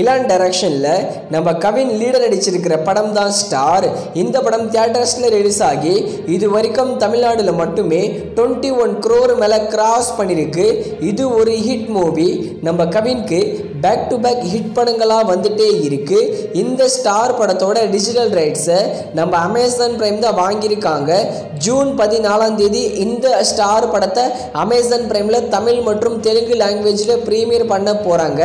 Elon டைரக்ஷன்ல நம்ம Kavin leader நடிச்சிருக்கிற படம் தான் ஸ்டார். இந்த படம் தியேட்டர்ஸ்ல ரிலீஸ் ஆகி இது வரைக்கும் தமிழ்நாடுல மட்டுமே 21 crore மேல கிராஸ் பண்ணிருக்கு. இது ஒரு ஹிட் மூவி. நம்ம கவின்க்கு பேக் டு பேக் ஹிட் படங்களா வந்துட்டே இருக்கு. இந்த ஸ்டார் படத்தோட டிஜிட்டல் ரைட்ஸை நம்ம அமேசான் பிரைம் தான் வாங்கியிருக்காங்க. ஜூன் 14 இந்த ஸ்டார் படத்தை அமேசான் பிரைம்ல தமிழ் மற்றும் தெலுங்கு லாங்குவேஜ்ல ப்ரீமியர் பண்ண போறாங்க.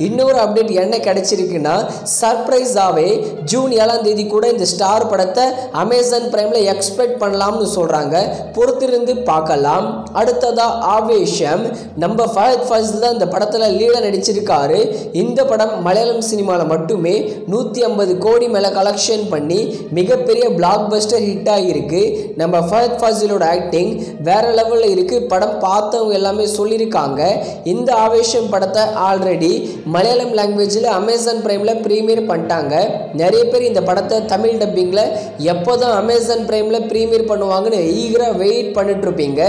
இன்னொரு அப்டேட் என்ன கிடைச்சிருக்குன்னா, சர்ப்ரைஸாவே ஜூன் 7 கூட இந்த ஸ்டார் படத்தை அமேசான் பிரைம்ல எக்ஸ்பெக்ட் பண்ணலாம்னு சொல்றாங்க. பொறுத்திருந்து பார்க்கலாம். அடுத்ததா ஆவேஷம். நம்ம ஃபஹத் ஃபாசில் தான் இந்த படத்துல லீடர் நடிச்சிருக்காரு. இந்த படம் மலையாளம் சினிமால மட்டுமே 150 கோடி மேல கலெக்ஷன் பண்ணி மிகப்பெரிய பிளாக் பஸ்டர் ஹிட் ஆகிருக்கு. நம்ம ஃபஹத் ஃபாசிலோட ஆக்டிங் வேற லெவல்ல இருக்கு. படம் பார்த்தவங்க எல்லாமே சொல்லியிருக்காங்க. இந்த ஆவேஷம் படத்தை ஆல்ரெடி மலையாளம் லாங்குவேஜில் அமேசான் பிரைம்ல ப்ரீமியர் பண்ணிட்டாங்க. நிறைய பேர் இந்த படத்தை தமிழ் டப்பிங்ல எப்போதான் அமேசான் பிரைம்ல ப்ரீமியர் பண்ணுவாங்கன்னு ஈகரா வெயிட் பண்ணிட்டு இருப்பீங்க.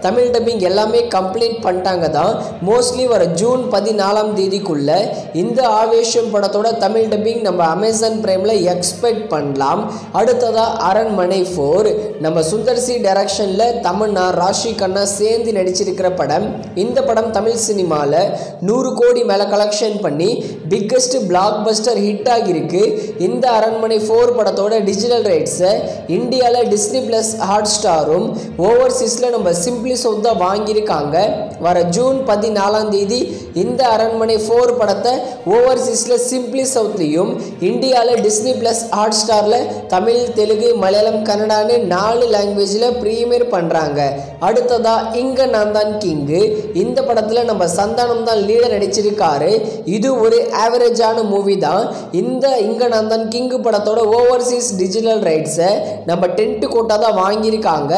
தமிழ் டப்பிங் எல்லாமே கம்ப்ளீட் பண்ணிட்டாங்க தான். மோஸ்ட்லி வர ஜூன் 14 இந்த ஆவேஷம் படத்தோட தமிழ் டப்பிங் நம்ம அமேசான் பிரைம்ல எக்ஸ்பெக்ட் பண்ணலாம். அடுத்ததா அரண்மனை 4. நம்ம சுந்தர் சி டைரக்ஷன்ல தமன்னா, ராஷி கண்ணா சேர்ந்து நடிச்சிருக்கிற படம். இந்த படம் தமிழ் சினிமால 100 கோடி மேல கலெக்ஷன் பண்ணி பிக்கஸ்ட் பிளாக் பஸ்டர் ஹிட் ஆகிருக்கு. இந்த அரண்மனை 4 படத்தோட டிஜிட்டல் ரைட்ஸை இந்தியாவில் டிஸ்னி பிளஸ் ஹாட் ஸ்டாரும் ஓவர்சீஸ்ல நம்ம சிம்பிளி சவுத் தான் வாங்கியிருக்காங்க. வர ஜூன் 14 இந்த அரண்மனை 4 படத்தை ஓவர்சீஸ்ல சிம்பிளி சவுத்லையும் இந்தியாவில் டிஸ்னி பிளஸ் ஹாட் ஸ்டார்ல தமிழ், தெலுங்கு, மலையாளம், கன்னடான்னு 4 லாங்குவேஜ்ல ப்ரீமியர் பண்றாங்க. அடுத்ததா இங்க நான் தான் கிங்கு. இந்த படத்துல நம்ம சந்தானம் தான் லீடர் நடிச்சிருக்காரு. இது ஒரு ஆவரேஜான மூவி தான். இந்த இங்க நான் தான் கிங்கு படத்தோட ஓவர்சீஸ் டிஜிட்டல் ரைட்ஸை நம்ம 10 கோட்டா தான் வாங்கியிருக்காங்க.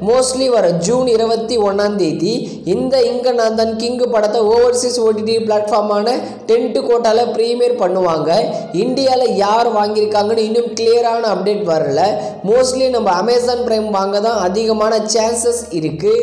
மோஸ்ட்லி வர ஜூன் 21 இந்த இங்க நான் தான் கிங்கு படத்தை ஓவர்சீஸ் ஓடிடி பிளாட்ஃபார்மான 10 கோட்டால ப்ரீமியர் பண்ணுவாங்க. இந்தியாவில் யார் வாங்கியிருக்காங்கன்னு இன்னும் கிளியரான அப்டேட் வரல. மோஸ்ட்லி நம்ம அமேசான் பிரைம் வாங்க தான் அதிகமான சான்சஸ் இருக்கு.